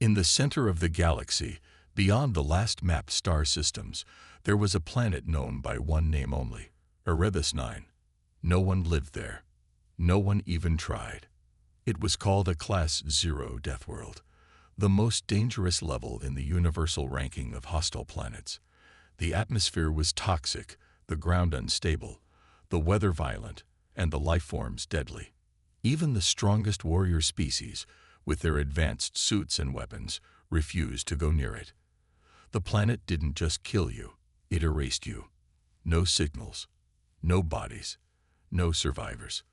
In the center of the galaxy, beyond the last mapped star systems, there was a planet known by one name only, Erebus 9. No one lived there. No one even tried. It was called a Class 0 Deathworld, the most dangerous level in the universal ranking of hostile planets. The atmosphere was toxic, the ground unstable, the weather violent, and the life forms deadly. Even the strongest warrior species, with their advanced suits and weapons, refused to go near it. The planet didn't just kill you, it erased you. No signals, no bodies, no survivors.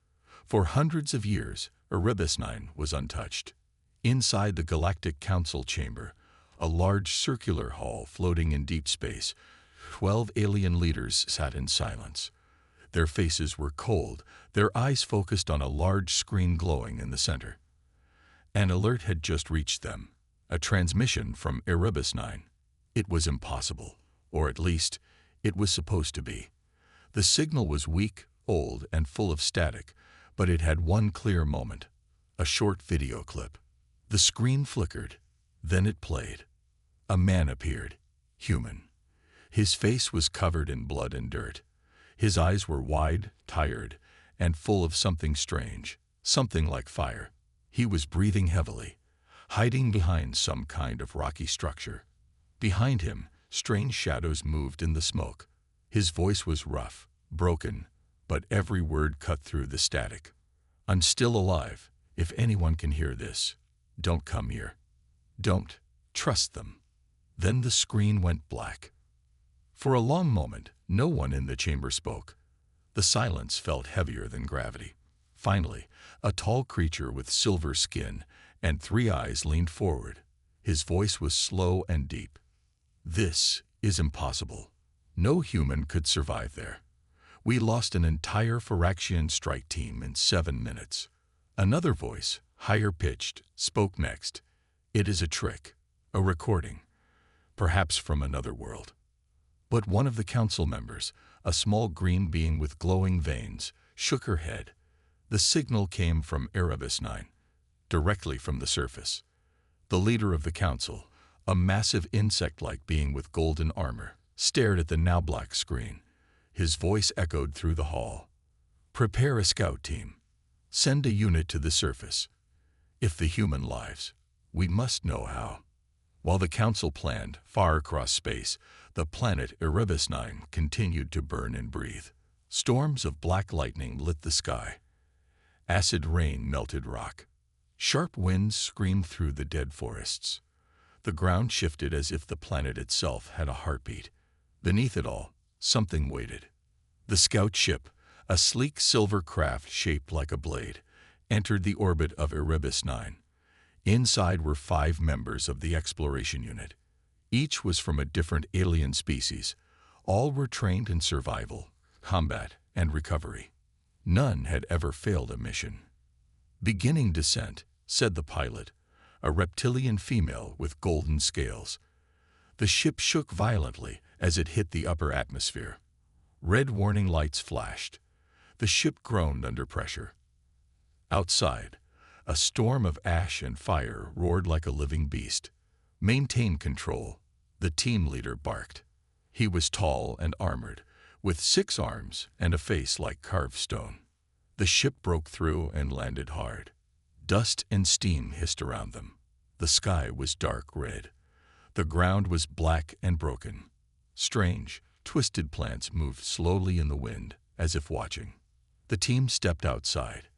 For hundreds of years, Erebus 9 was untouched. Inside the Galactic Council chamber, a large circular hall floating in deep space, 12 alien leaders sat in silence. Their faces were cold, their eyes focused on a large screen glowing in the center. An alert had just reached them, a transmission from Erebus 9. It was impossible, or at least, it was supposed to be. The signal was weak, old, and full of static, but it had one clear moment, a short video clip. The screen flickered, then it played. A man appeared, human. His face was covered in blood and dirt. His eyes were wide, tired, and full of something strange, something like fire. He was breathing heavily, hiding behind some kind of rocky structure. Behind him, strange shadows moved in the smoke. His voice was rough, broken, but every word cut through the static. "I'm still alive. If anyone can hear this, don't come here. Don't trust them." Then the screen went black. For a long moment, no one in the chamber spoke. The silence felt heavier than gravity. Finally, a tall creature with silver skin and 3 eyes leaned forward. His voice was slow and deep. "This is impossible. No human could survive there. We lost an entire Phyraxian strike team in 7 minutes." Another voice, higher pitched, spoke next. "It is a trick, a recording, perhaps from another world." But one of the council members, a small green being with glowing veins, shook her head. The signal came from Erebus 9, directly from the surface. The leader of the council, a massive insect-like being with golden armor, stared at the now black screen. His voice echoed through the hall. "Prepare a scout team. Send a unit to the surface. If the human lives, we must know how." While the council planned, far across space, the planet Erebus 9 continued to burn and breathe. Storms of black lightning lit the sky. Acid rain melted rock. Sharp winds screamed through the dead forests. The ground shifted as if the planet itself had a heartbeat. Beneath it all, something waited. The scout ship, a sleek silver craft shaped like a blade, entered the orbit of Erebus 9. Inside were 5 members of the exploration unit. Each was from a different alien species. All were trained in survival, combat, and recovery. None had ever failed a mission. "Beginning descent," said the pilot, a reptilian female with golden scales. The ship shook violently as it hit the upper atmosphere. Red warning lights flashed. The ship groaned under pressure. Outside, a storm of ash and fire roared like a living beast. "Maintain control," the team leader barked. He was tall and armored, with 6 arms and a face like carved stone. The ship broke through and landed hard. Dust and steam hissed around them. The sky was dark red. The ground was black and broken. Strange, twisted plants moved slowly in the wind, as if watching. The team stepped outside.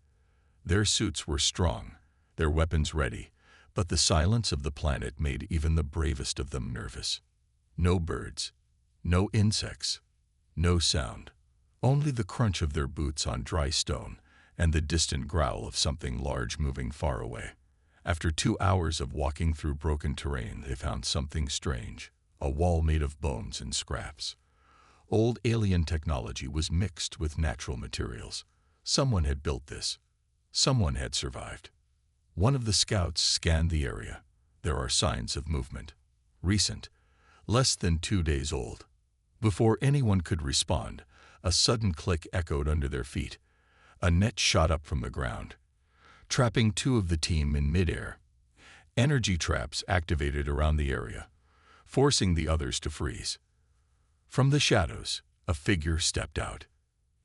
Their suits were strong, their weapons ready, but the silence of the planet made even the bravest of them nervous. No birds, no insects, no sound. Only the crunch of their boots on dry stone and the distant growl of something large moving far away. After 2 hours of walking through broken terrain, they found something strange, a wall made of bones and scraps. Old alien technology was mixed with natural materials. Someone had built this. Someone had survived. One of the scouts scanned the area. There are signs of movement. Recent, less than 2 days old. Before anyone could respond, a sudden click echoed under their feet. A net shot up from the ground, trapping 2 of the team in midair. Energy traps activated around the area, forcing the others to freeze. From the shadows, a figure stepped out.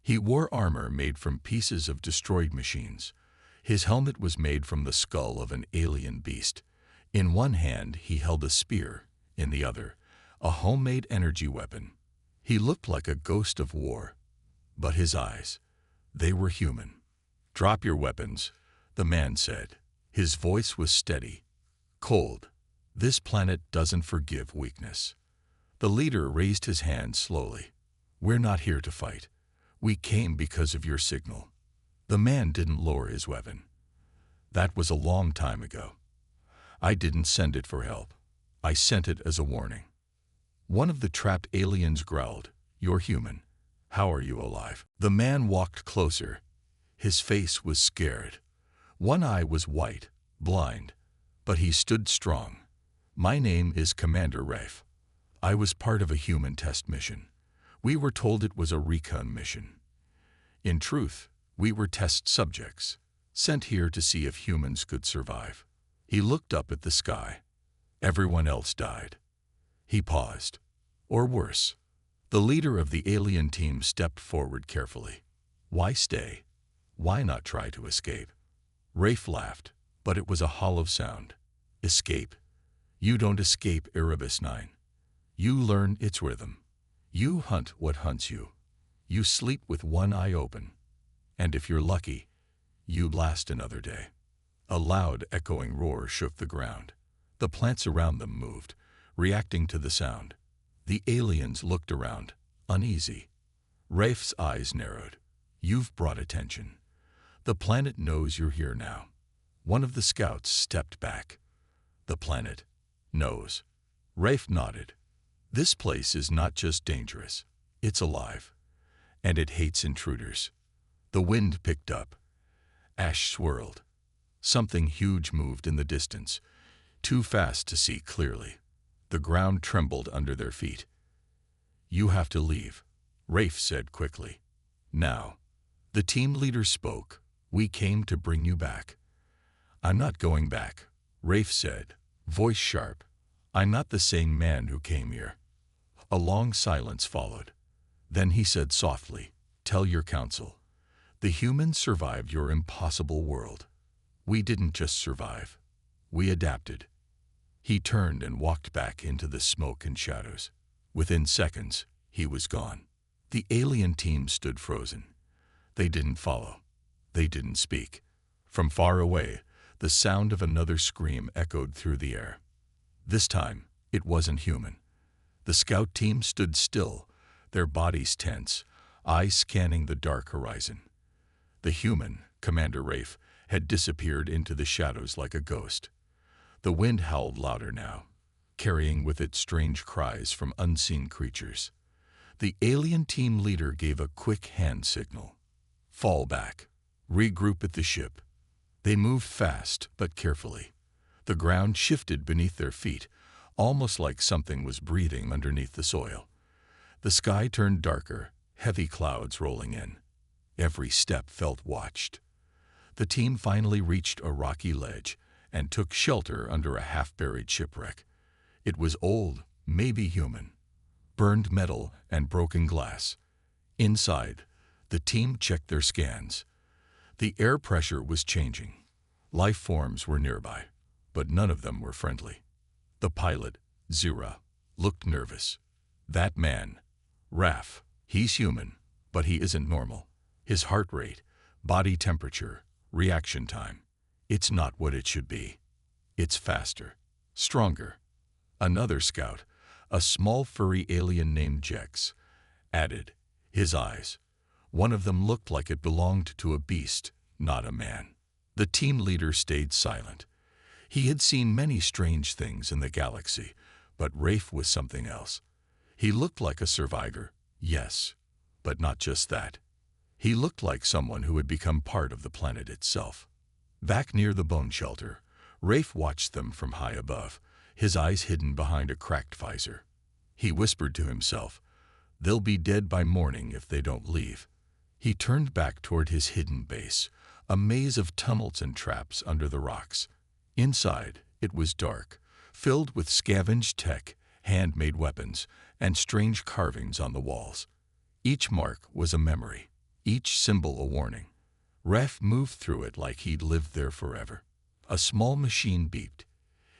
He wore armor made from pieces of destroyed machines. His helmet was made from the skull of an alien beast. In one hand, he held a spear, in the other, a homemade energy weapon. He looked like a ghost of war. But his eyes, they were human. "Drop your weapons," the man said. His voice was steady, cold. "This planet doesn't forgive weakness." The leader raised his hand slowly. "We're not here to fight. We came because of your signal." The man didn't lower his weapon. "That was a long time ago. I didn't send it for help. I sent it as a warning." One of the trapped aliens growled, "You're human. How are you alive?" The man walked closer. His face was scared. One eye was white, blind, but he stood strong. "My name is Commander Rafe. I was part of a human test mission. We were told it was a recon mission. In truth, we were test subjects, sent here to see if humans could survive." He looked up at the sky. Everyone else died. He paused. Or worse. The leader of the alien team stepped forward carefully. "Why stay? Why not try to escape?" Rafe laughed, but it was a hollow sound. "Escape? You don't escape Erebus 9. You learn its rhythm. You hunt what hunts you. You sleep with one eye open. And if you're lucky, you last another day." A loud, echoing roar shook the ground. The plants around them moved, reacting to the sound. The aliens looked around, uneasy. Rafe's eyes narrowed. "You've brought attention. The planet knows you're here now." One of the scouts stepped back. "The planet knows." Rafe nodded. "This place is not just dangerous. It's alive. And it hates intruders." The wind picked up. Ash swirled. Something huge moved in the distance, too fast to see clearly. The ground trembled under their feet. "You have to leave," Rafe said quickly. "Now." The team leader spoke. "We came to bring you back." "I'm not going back," Rafe said, voice sharp. "I'm not the same man who came here." A long silence followed. Then he said softly, "Tell your council. The humans survived your impossible world. We didn't just survive. We adapted." He turned and walked back into the smoke and shadows. Within seconds, he was gone. The alien team stood frozen. They didn't follow. They didn't speak. From far away, the sound of another scream echoed through the air. This time, it wasn't human. The scout team stood still, their bodies tense, eyes scanning the dark horizon. The human, Commander Rafe, had disappeared into the shadows like a ghost. The wind howled louder now, carrying with it strange cries from unseen creatures. The alien team leader gave a quick hand signal. "Fall back. Regroup at the ship." They moved fast, but carefully. The ground shifted beneath their feet, almost like something was breathing underneath the soil. The sky turned darker, heavy clouds rolling in. Every step felt watched. The team finally reached a rocky ledge and took shelter under a half-buried shipwreck. It was old, maybe human. Burned metal and broken glass. Inside, the team checked their scans. The air pressure was changing. Life forms were nearby, but none of them were friendly. The pilot, Zira, looked nervous. "That man, Raf, he's human, but he isn't normal. His heart rate, body temperature, reaction time. It's not what it should be. It's faster, stronger." Another scout, a small furry alien named Jex, added, his eyes. One of them looked like it belonged to a beast, not a man. The team leader stayed silent. He had seen many strange things in the galaxy, but Rafe was something else. He looked like a survivor, yes, but not just that. He looked like someone who had become part of the planet itself. Back near the bone shelter, Rafe watched them from high above, his eyes hidden behind a cracked visor. He whispered to himself, "They'll be dead by morning if they don't leave." He turned back toward his hidden base, a maze of tunnels and traps under the rocks. Inside, It was dark, filled with scavenged tech, handmade weapons, and strange carvings on the walls. Each mark was a memory, each symbol a warning. Ref moved through it like he'd lived there forever. A small machine beeped.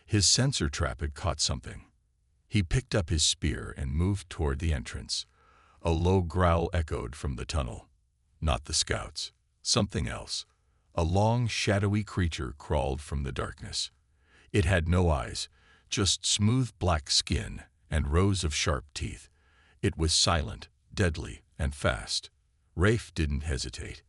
His sensor trap had caught something. He picked up his spear and moved toward the entrance. A low growl echoed from the tunnel. Not the scouts. Something else. A long, shadowy creature crawled from the darkness. It had no eyes, just smooth black skin and rows of sharp teeth. It was silent, deadly, and fast. Rafe didn't hesitate.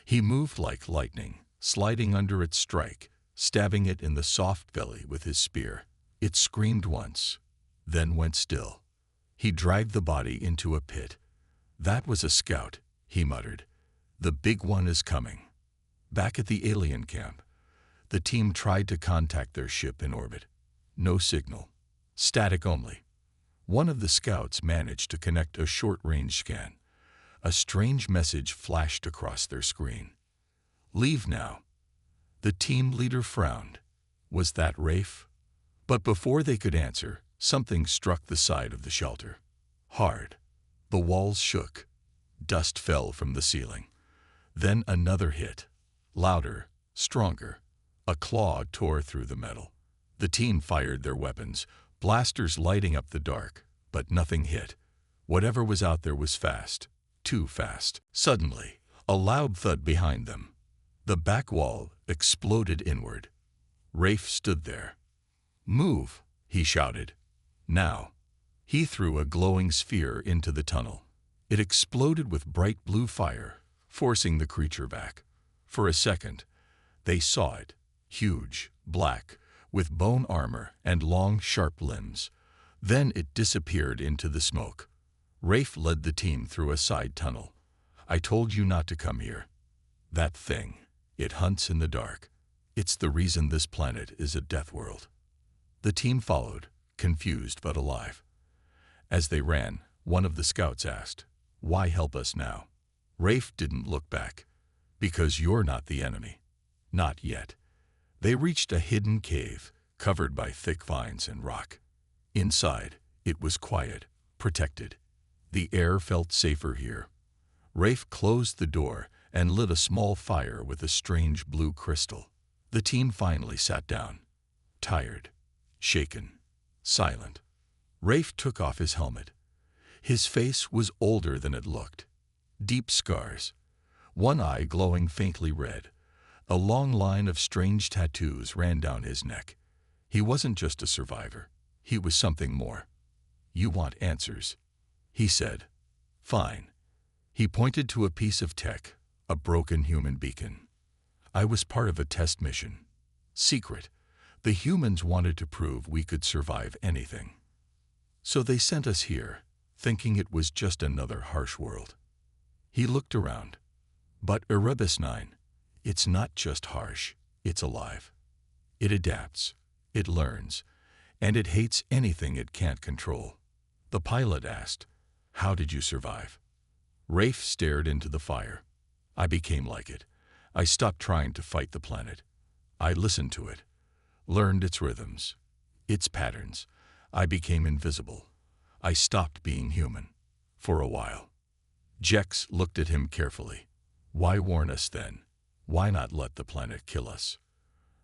He moved like lightning, sliding under its strike, stabbing it in the soft belly with his spear. It screamed once, then went still. He dragged the body into a pit. "That was a scout," he muttered. "The big one is coming." Back at the alien camp, the team tried to contact their ship in orbit. No signal. Static only. One of the scouts managed to connect a short-range scan. A strange message flashed across their screen. "Leave now." The team leader frowned. Was that Rafe? But before they could answer, something struck the side of the shelter. Hard. The walls shook. Dust fell from the ceiling. Then another hit. Louder, stronger. A claw tore through the metal. The team fired their weapons, blasters lighting up the dark, but nothing hit. Whatever was out there was fast. Too fast. Suddenly, a loud thud behind them. The back wall exploded inward. Rafe stood there. "Move," he shouted. "Now." He threw a glowing sphere into the tunnel. It exploded with bright blue fire, forcing the creature back. For a second, they saw it, huge, black, with bone armor and long, sharp limbs. Then it disappeared into the smoke. Rafe led the team through a side tunnel. "I told you not to come here. That thing, it hunts in the dark. It's the reason this planet is a death world." The team followed, confused but alive. As they ran, one of the scouts asked, "Why help us now?" Rafe didn't look back. "Because you're not the enemy. Not yet." They reached a hidden cave, covered by thick vines and rock. Inside, it was quiet, protected. The air felt safer here. Rafe closed the door and lit a small fire with a strange blue crystal. The team finally sat down. Tired, shaken, silent. Rafe took off his helmet. His face was older than it looked. Deep scars. One eye glowing faintly red. A long line of strange tattoos ran down his neck. He wasn't just a survivor. He was something more. "You want answers," he said. "Fine." He pointed to a piece of tech, a broken human beacon. "I was part of a test mission. Secret. The humans wanted to prove we could survive anything. So they sent us here, thinking it was just another harsh world." He looked around. "But Erebus 9, it's not just harsh, it's alive. It adapts, it learns, and it hates anything it can't control." The pilot asked, "How did you survive?" Rafe stared into the fire. "I became like it. I stopped trying to fight the planet. I listened to it, learned its rhythms, its patterns. I became invisible. I stopped being human. For a while." Jex looked at him carefully. "Why warn us then? Why not let the planet kill us?"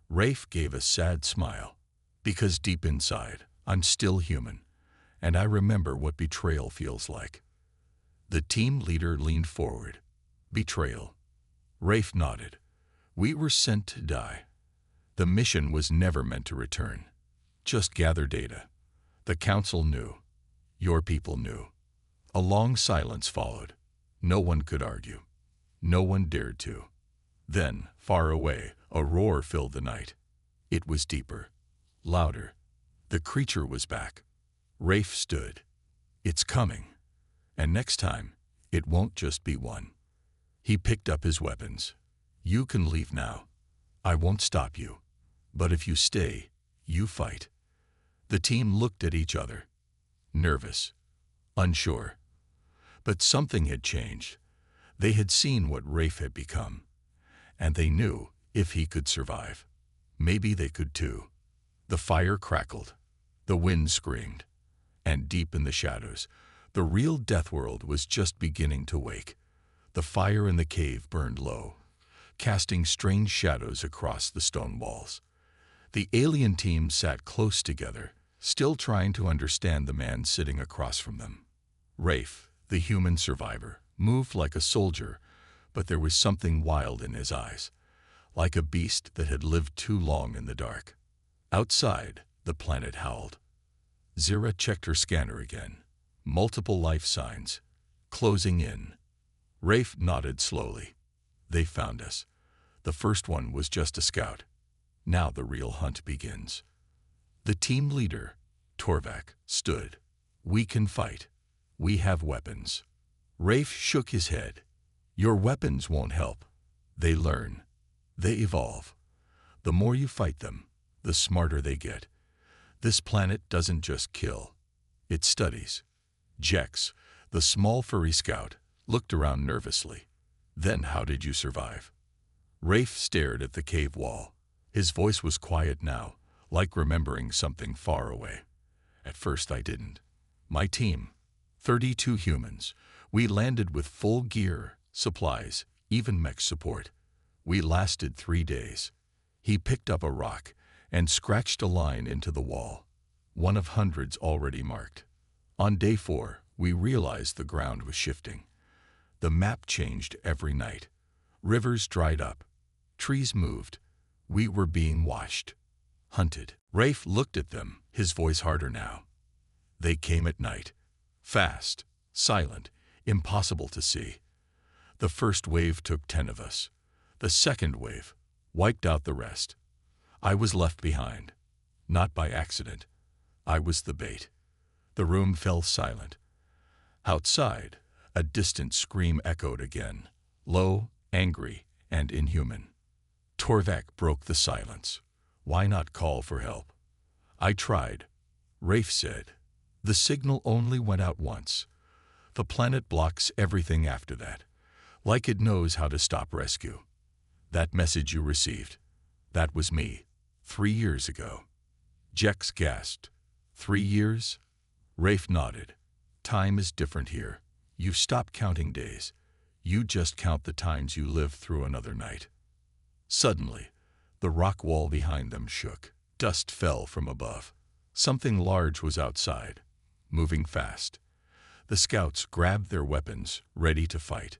Rafe gave a sad smile. "Because deep inside, I'm still human, and I remember what betrayal feels like." The team leader leaned forward. "Betrayal." Rafe nodded. "We were sent to die. The mission was never meant to return. Just gather data. The council knew. Your people knew." A long silence followed. No one could argue. No one dared to. Then, far away, a roar filled the night. It was deeper, louder. The creature was back. Rafe stood. "It's coming. And next time, it won't just be one." He picked up his weapons. "You can leave now. I won't stop you. But if you stay, you fight." The team looked at each other. Nervous. Unsure. But something had changed. They had seen what Rafe had become. And they knew, if he could survive, maybe they could too. The fire crackled, the wind screamed, and deep in the shadows, the real Deathworld was just beginning to wake. The fire in the cave burned low, casting strange shadows across the stone walls. The alien team sat close together, still trying to understand the man sitting across from them. Rafe, the human survivor, moved like a soldier, but there was something wild in his eyes, like a beast that had lived too long in the dark. Outside, the planet howled. Zira checked her scanner again. Multiple life signs, closing in. Rafe nodded slowly. They found us. The first one was just a scout. Now the real hunt begins. The team leader, Torvak, stood. We can fight. We have weapons. Rafe shook his head. Your weapons won't help. They learn. They evolve. The more you fight them, the smarter they get. This planet doesn't just kill. It studies. Jex, the small furry scout, looked around nervously. Then how did you survive? Rafe stared at the cave wall. His voice was quiet now, like remembering something far away. At first I didn't. My team, 32 humans, we landed with full gear, supplies, even mech support. We lasted 3 days. He picked up a rock and scratched a line into the wall, one of hundreds already marked. On day 4, we realized the ground was shifting. The map changed every night. Rivers dried up. Trees moved. We were being watched. Hunted. Rafe looked at them, his voice harder now. They came at night. Fast, silent, impossible to see. The first wave took 10 of us. The second wave wiped out the rest. I was left behind. Not by accident. I was the bait. The room fell silent. Outside, a distant scream echoed again, low, angry, and inhuman. Torvak broke the silence. Why not call for help? I tried. Rafe said. The signal only went out once. The planet blocks everything after that, like it knows how to stop rescue. That message you received, that was me, 3 years ago. Jex gasped. 3 years? Rafe nodded. Time is different here. You stop counting days. You just count the times you live through another night. Suddenly, the rock wall behind them shook. Dust fell from above. Something large was outside, moving fast. The scouts grabbed their weapons, ready to fight.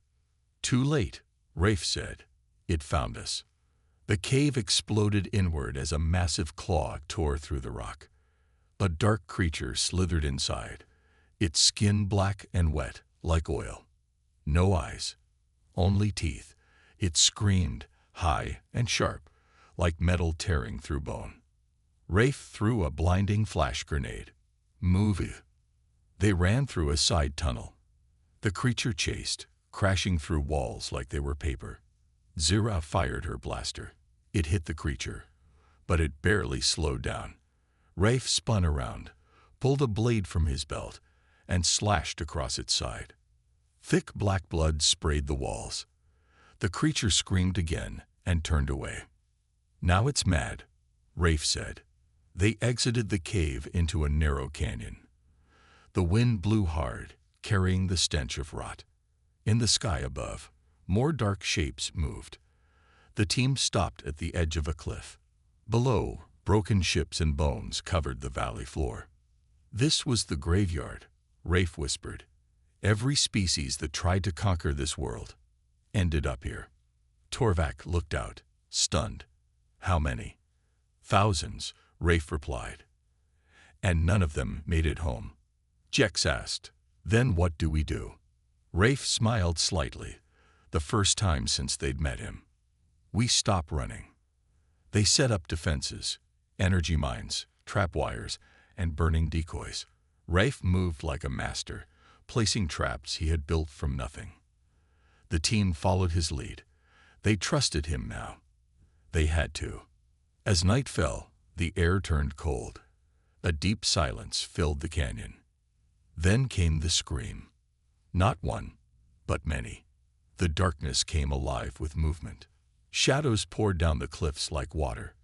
Too late, Rafe said. It found us. The cave exploded inward as a massive claw tore through the rock. A dark creature slithered inside, its skin black and wet, like oil. No eyes, only teeth. It screamed, high and sharp, like metal tearing through bone. Rafe threw a blinding flash grenade. Move. They ran through a side tunnel. The creature chased, crashing through walls like they were paper. Zira fired her blaster. It hit the creature, but it barely slowed down. Rafe spun around, pulled a blade from his belt, and slashed across its side. Thick black blood sprayed the walls. The creature screamed again and turned away. Now it's mad, Rafe said. They exited the cave into a narrow canyon. The wind blew hard, carrying the stench of rot. In the sky above, more dark shapes moved. The team stopped at the edge of a cliff. Below, broken ships and bones covered the valley floor. This was the graveyard, Rafe whispered. Every species that tried to conquer this world ended up here. Torvak looked out, stunned. How many? Thousands, Rafe replied. And none of them made it home. Jex asked, then what do we do? Rafe smiled slightly, the first time since they'd met him. We stop running. They set up defenses, energy mines, trap wires, and burning decoys. Rafe moved like a master, placing traps he had built from nothing. The team followed his lead. They trusted him now. They had to. As night fell, the air turned cold. A deep silence filled the canyon. Then came the scream. Not one, but many. The darkness came alive with movement. Shadows poured down the cliffs like water.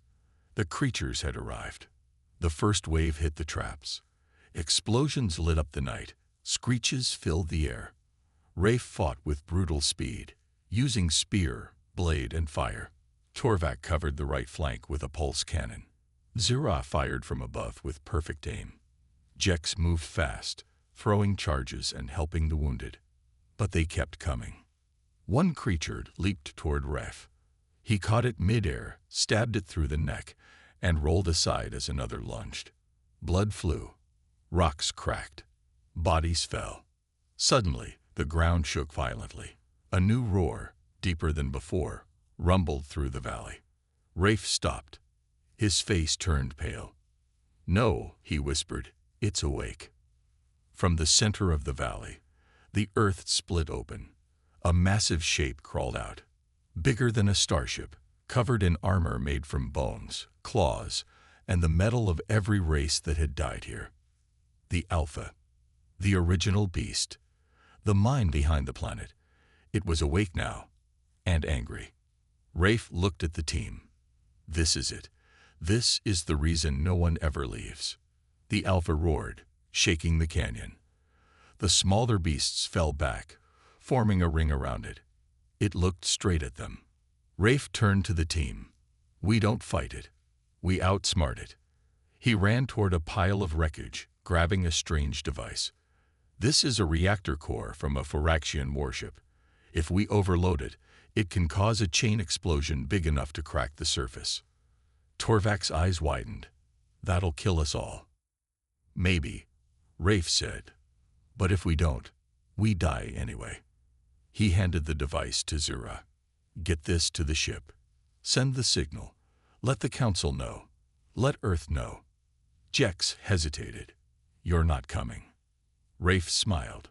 The creatures had arrived. The first wave hit the traps. Explosions lit up the night. Screeches filled the air. Rafe fought with brutal speed, using spear, blade, and fire. Torvak covered the right flank with a pulse cannon. Zira fired from above with perfect aim. Jex moved fast, throwing charges and helping the wounded. But they kept coming. One creature leaped toward Rafe. He caught it mid-air, stabbed it through the neck, and rolled aside as another lunged. Blood flew. Rocks cracked. Bodies fell. Suddenly, the ground shook violently. A new roar, deeper than before, rumbled through the valley. Rafe stopped. His face turned pale. "No," he whispered, "it's awake." From the center of the valley, the earth split open. A massive shape crawled out, bigger than a starship, covered in armor made from bones, claws, and the metal of every race that had died here. The Alpha, the original beast, the mind behind the planet. It was awake now, and angry. Rafe looked at the team. "This is it. This is the reason no one ever leaves." The Alpha roared, shaking the canyon. The smaller beasts fell back, forming a ring around it. It looked straight at them. Rafe turned to the team. "We don't fight it. We outsmart it." He ran toward a pile of wreckage, grabbing a strange device. "This is a reactor core from a Phyraxian warship. If we overload it, it can cause a chain explosion big enough to crack the surface." Torvak's eyes widened. "That'll kill us all." "Maybe," Rafe said. "But if we don't, we die anyway." He handed the device to Zira. "Get this to the ship. Send the signal. Let the Council know. Let Earth know." Jex hesitated. "You're not coming." Rafe smiled.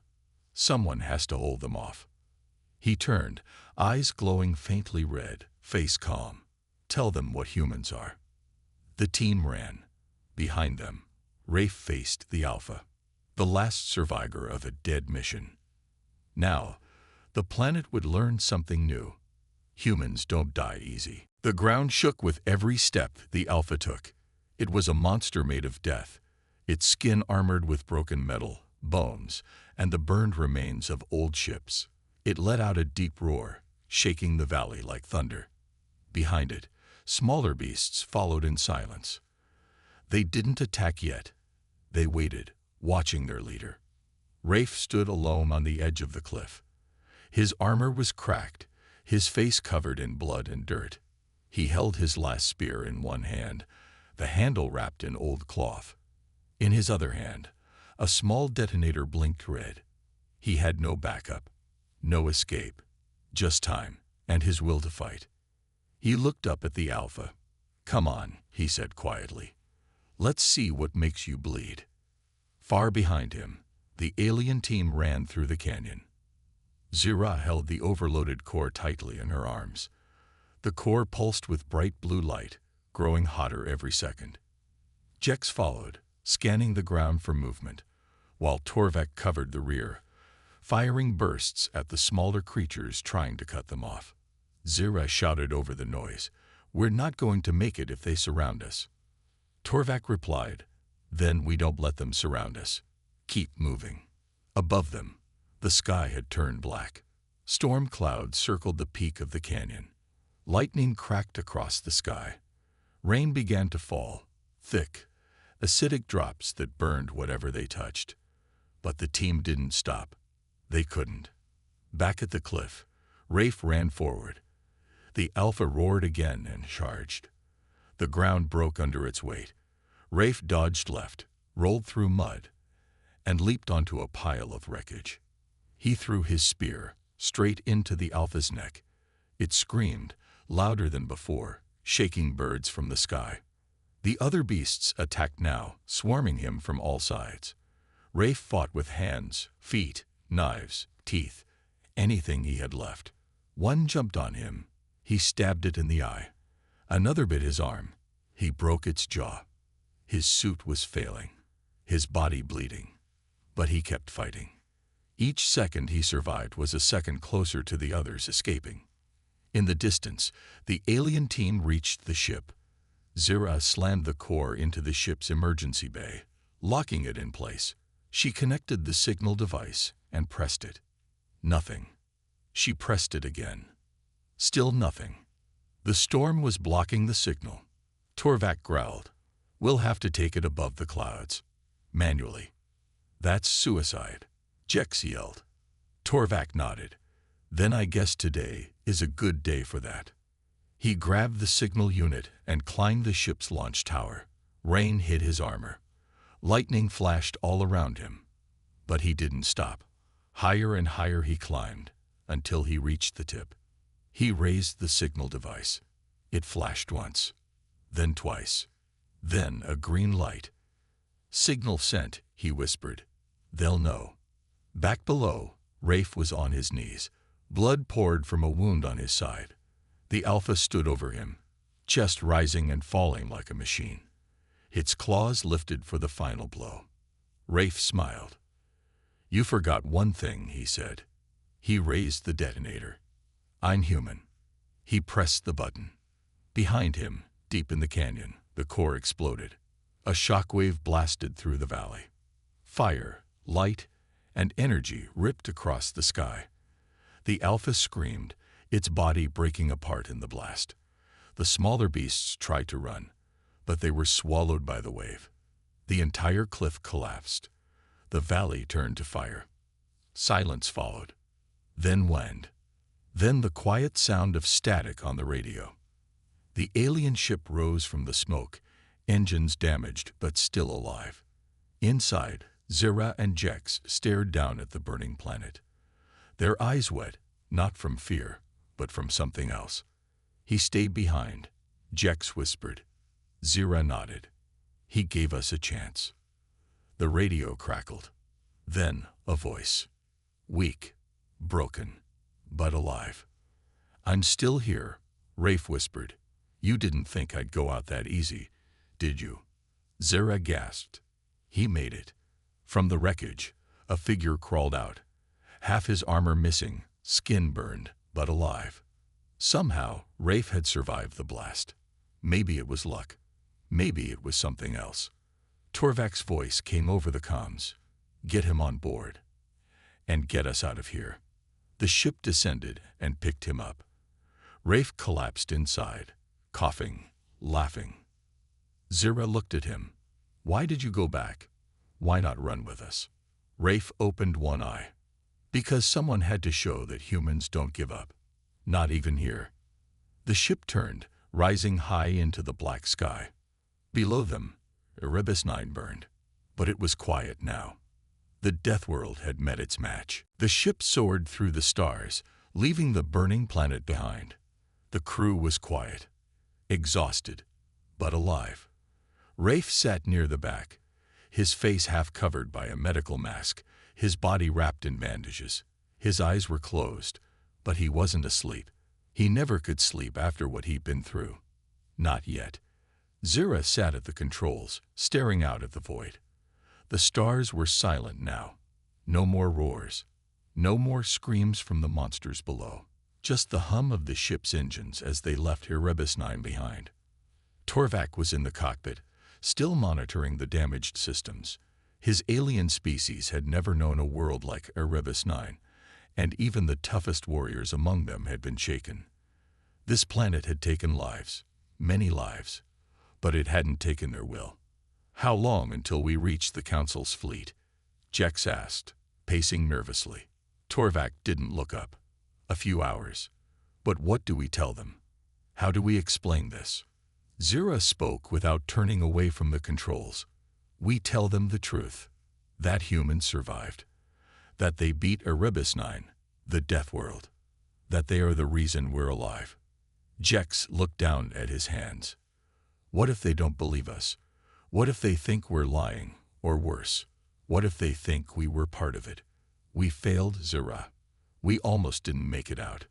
"Someone has to hold them off." He turned, eyes glowing faintly red, face calm. "Tell them what humans are." The team ran. Behind them, Rafe faced the Alpha, the last survivor of a dead mission. Now, the planet would learn something new. Humans don't die easy. The ground shook with every step the Alpha took. It was a monster made of death, its skin armored with broken metal, bones, and the burned remains of old ships. It let out a deep roar, shaking the valley like thunder. Behind it, smaller beasts followed in silence. They didn't attack yet. They waited, watching their leader. Rafe stood alone on the edge of the cliff. His armor was cracked, his face covered in blood and dirt. He held his last spear in one hand, the handle wrapped in old cloth. In his other hand, a small detonator blinked red. He had no backup, no escape, just time and his will to fight. He looked up at the Alpha. "Come on," he said quietly. "Let's see what makes you bleed." Far behind him, the alien team ran through the canyon. Zira held the overloaded core tightly in her arms. The core pulsed with bright blue light, growing hotter every second. Jex followed, scanning the ground for movement, while Torvak covered the rear, firing bursts at the smaller creatures trying to cut them off. Zira shouted over the noise, "We're not going to make it if they surround us." Torvak replied, "Then we don't let them surround us. Keep moving." Above them, the sky had turned black. Storm clouds circled the peak of the canyon. Lightning cracked across the sky. Rain began to fall, thick, acidic drops that burned whatever they touched. But the team didn't stop. They couldn't. Back at the cliff, Rafe ran forward. The Alpha roared again and charged. The ground broke under its weight. Rafe dodged left, rolled through mud, and leaped onto a pile of wreckage. He threw his spear straight into the Alpha's neck. It screamed, louder than before, shaking birds from the sky. The other beasts attacked now, swarming him from all sides. Rafe fought with hands, feet, knives, teeth, anything he had left. One jumped on him. He stabbed it in the eye. Another bit his arm. He broke its jaw. His suit was failing, his body bleeding. But he kept fighting. Each second he survived was a second closer to the others escaping. In the distance, the alien team reached the ship. Zira slammed the core into the ship's emergency bay, locking it in place. She connected the signal device and pressed it. Nothing. She pressed it again. Still nothing. The storm was blocking the signal. Torvak growled. "We'll have to take it above the clouds. Manually." "That's suicide," Jex yelled. Torvak nodded. "Then I guess today is a good day for that." He grabbed the signal unit and climbed the ship's launch tower. Rain hit his armor. Lightning flashed all around him. But he didn't stop. Higher and higher he climbed, until he reached the tip. He raised the signal device. It flashed once, then twice, then a green light. "Signal sent," he whispered. "They'll know." Back below, Rafe was on his knees. Blood poured from a wound on his side. The Alpha stood over him, chest rising and falling like a machine. Its claws lifted for the final blow. Rafe smiled. "You forgot one thing," he said. He raised the detonator. "I'm human." He pressed the button. Behind him, deep in the canyon, the core exploded. A shockwave blasted through the valley. Fire, light, and energy ripped across the sky. The Alpha screamed, its body breaking apart in the blast. The smaller beasts tried to run, but they were swallowed by the wave. The entire cliff collapsed. The valley turned to fire. Silence followed. Then wind. Then the quiet sound of static on the radio. The alien ship rose from the smoke, engines damaged but still alive. Inside, Zira and Jex stared down at the burning planet. Their eyes wet, not from fear, but from something else. "He stayed behind," Jex whispered. Zira nodded. "He gave us a chance." The radio crackled. Then a voice. Weak, broken, but alive. "I'm still here," Rafe whispered. "You didn't think I'd go out that easy, did you?" Zira gasped. He made it. From the wreckage, a figure crawled out. Half his armor missing, skin burned, but alive. Somehow, Rafe had survived the blast. Maybe it was luck. Maybe it was something else. Torvak's voice came over the comms. "Get him on board. And get us out of here." The ship descended and picked him up. Rafe collapsed inside, coughing, laughing. Zira looked at him. "Why did you go back? Why not run with us?" Rafe opened one eye. "Because someone had to show that humans don't give up. Not even here." The ship turned, rising high into the black sky. Below them, Erebus 9 burned. But it was quiet now. The Deathworld had met its match. The ship soared through the stars, leaving the burning planet behind. The crew was quiet, exhausted, but alive. Rafe sat near the back, his face half covered by a medical mask, his body wrapped in bandages. His eyes were closed, but he wasn't asleep. He never could sleep after what he'd been through. Not yet. Zira sat at the controls, staring out at the void. The stars were silent now. No more roars. No more screams from the monsters below. Just the hum of the ship's engines as they left Erebus 9 behind. Torvak was in the cockpit, still monitoring the damaged systems. His alien species had never known a world like Erebus 9, and even the toughest warriors among them had been shaken. This planet had taken lives, many lives, but it hadn't taken their will. "How long until we reach the Council's fleet?" Jex asked, pacing nervously. Torvak didn't look up. "A few hours. But what do we tell them? How do we explain this?" Zira spoke without turning away from the controls. "We tell them the truth. That humans survived. That they beat Erebus 9, the Deathworld. That they are the reason we're alive." Jex looked down at his hands. "What if they don't believe us? What if they think we're lying, or worse? What if they think we were part of it? We failed, Zira. We almost didn't make it out."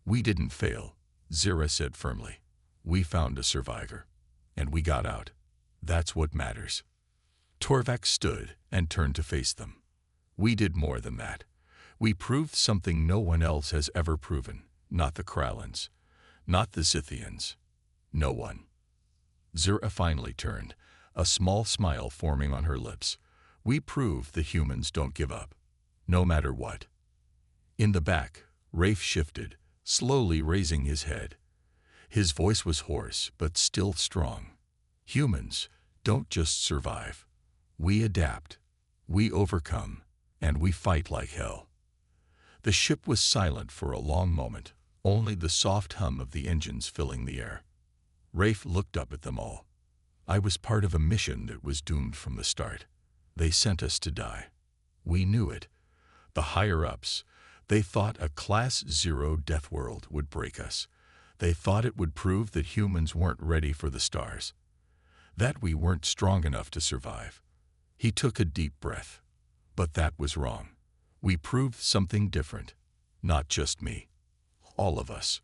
"We didn't fail," Zira said firmly. "We found a survivor. And we got out. That's what matters." Torvak stood and turned to face them. "We did more than that. We proved something no one else has ever proven. Not the Krallans. Not the Scythians. No one." Zira finally turned, a small smile forming on her lips. We proved the humans don't give up, no matter what. In the back, Rafe shifted, slowly raising his head. His voice was hoarse, but still strong. Humans don't just survive. We adapt, we overcome, and we fight like hell. The ship was silent for a long moment, only the soft hum of the engines filling the air. Rafe looked up at them all. I was part of a mission that was doomed from the start. They sent us to die. We knew it. The higher-ups, they thought a Class 0 Deathworld would break us. They thought it would prove that humans weren't ready for the stars, that we weren't strong enough to survive. He took a deep breath. But that was wrong. We proved something different. Not just me. All of us.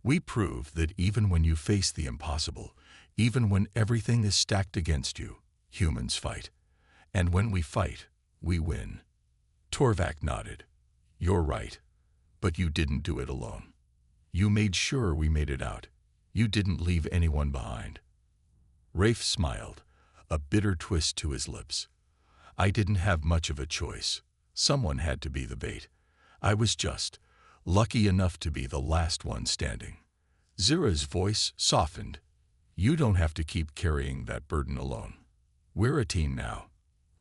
We proved that even when you face the impossible, even when everything is stacked against you, humans fight. And when we fight, we win. Torvak nodded. You're right. But you didn't do it alone. You made sure we made it out. You didn't leave anyone behind. Rafe smiled, a bitter twist to his lips. I didn't have much of a choice. Someone had to be the bait. I was just lucky enough to be the last one standing. Zira's voice softened. You don't have to keep carrying that burden alone. We're a team now.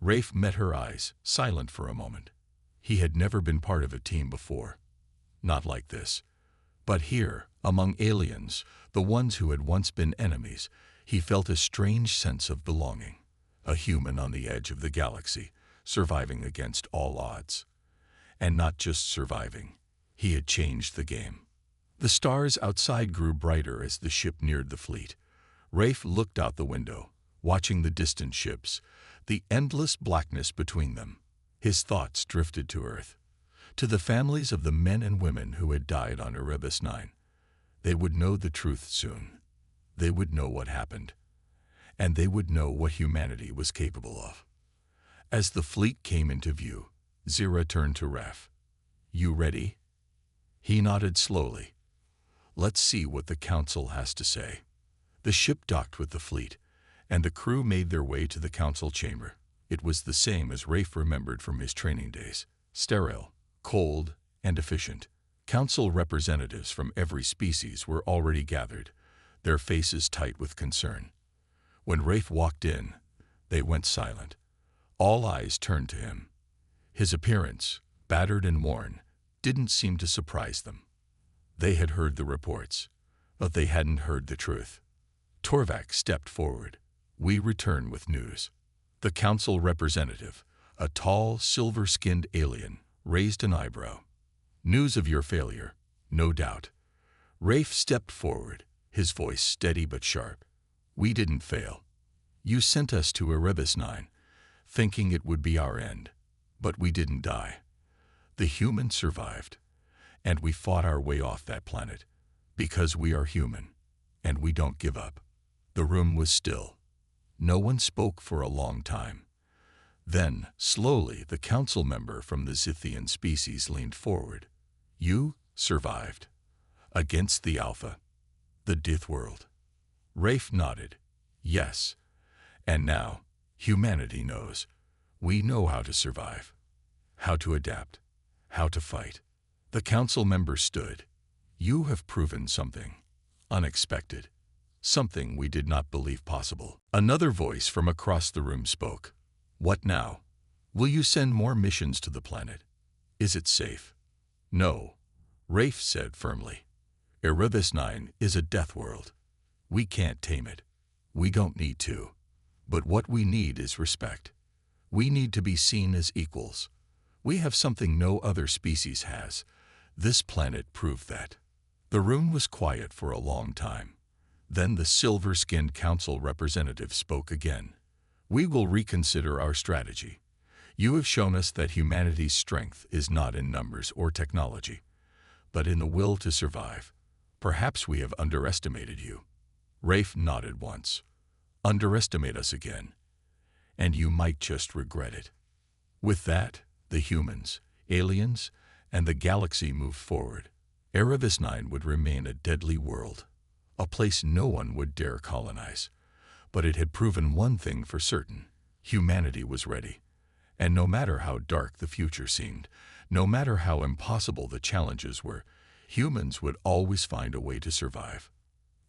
Rafe met her eyes, silent for a moment. He had never been part of a team before. Not like this. But here, among aliens, the ones who had once been enemies, he felt a strange sense of belonging. A human on the edge of the galaxy, surviving against all odds. And not just surviving. He had changed the game. The stars outside grew brighter as the ship neared the fleet. Rafe looked out the window, watching the distant ships, the endless blackness between them. His thoughts drifted to Earth, to the families of the men and women who had died on Erebus 9. They would know the truth soon. They would know what happened. And they would know what humanity was capable of. As the fleet came into view, Zira turned to Raf. You ready? He nodded slowly. Let's see what the council has to say. The ship docked with the fleet, and the crew made their way to the council chamber. It was the same as Rafe remembered from his training days. Sterile, cold, and efficient. Council representatives from every species were already gathered, their faces tight with concern. When Rafe walked in, they went silent. All eyes turned to him. His appearance, battered and worn, didn't seem to surprise them. They had heard the reports, but they hadn't heard the truth. Torvak stepped forward. We return with news. The council representative, a tall, silver-skinned alien, raised an eyebrow. News of your failure, no doubt. Rafe stepped forward, his voice steady but sharp. We didn't fail. You sent us to Erebus 9, thinking it would be our end. But we didn't die. The humans survived, and we fought our way off that planet, because we are human, and we don't give up. The room was still. No one spoke for a long time. Then, slowly, the council member from the Zithian species leaned forward. You survived. Against the Alpha. The Deathworld. Rafe nodded. Yes. And now, humanity knows. We know how to survive. How to adapt. How to fight. The council member stood. You have proven something. Unexpected. Something we did not believe possible. Another voice from across the room spoke. What now? Will you send more missions to the planet? Is it safe? No, Rafe said firmly. Erebus 9 is a death world. We can't tame it. We don't need to. But what we need is respect. We need to be seen as equals. We have something no other species has. This planet proved that. The room was quiet for a long time. Then the silver-skinned council representative spoke again. We will reconsider our strategy. You have shown us that humanity's strength is not in numbers or technology, but in the will to survive. Perhaps we have underestimated you. Rafe nodded once. Underestimate us again, and you might just regret it. With that, the humans, aliens, and the galaxy moved forward. Erebus 9 would remain a deadly world, a place no one would dare colonize. But it had proven one thing for certain: humanity was ready. And no matter how dark the future seemed, no matter how impossible the challenges were, humans would always find a way to survive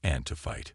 and to fight.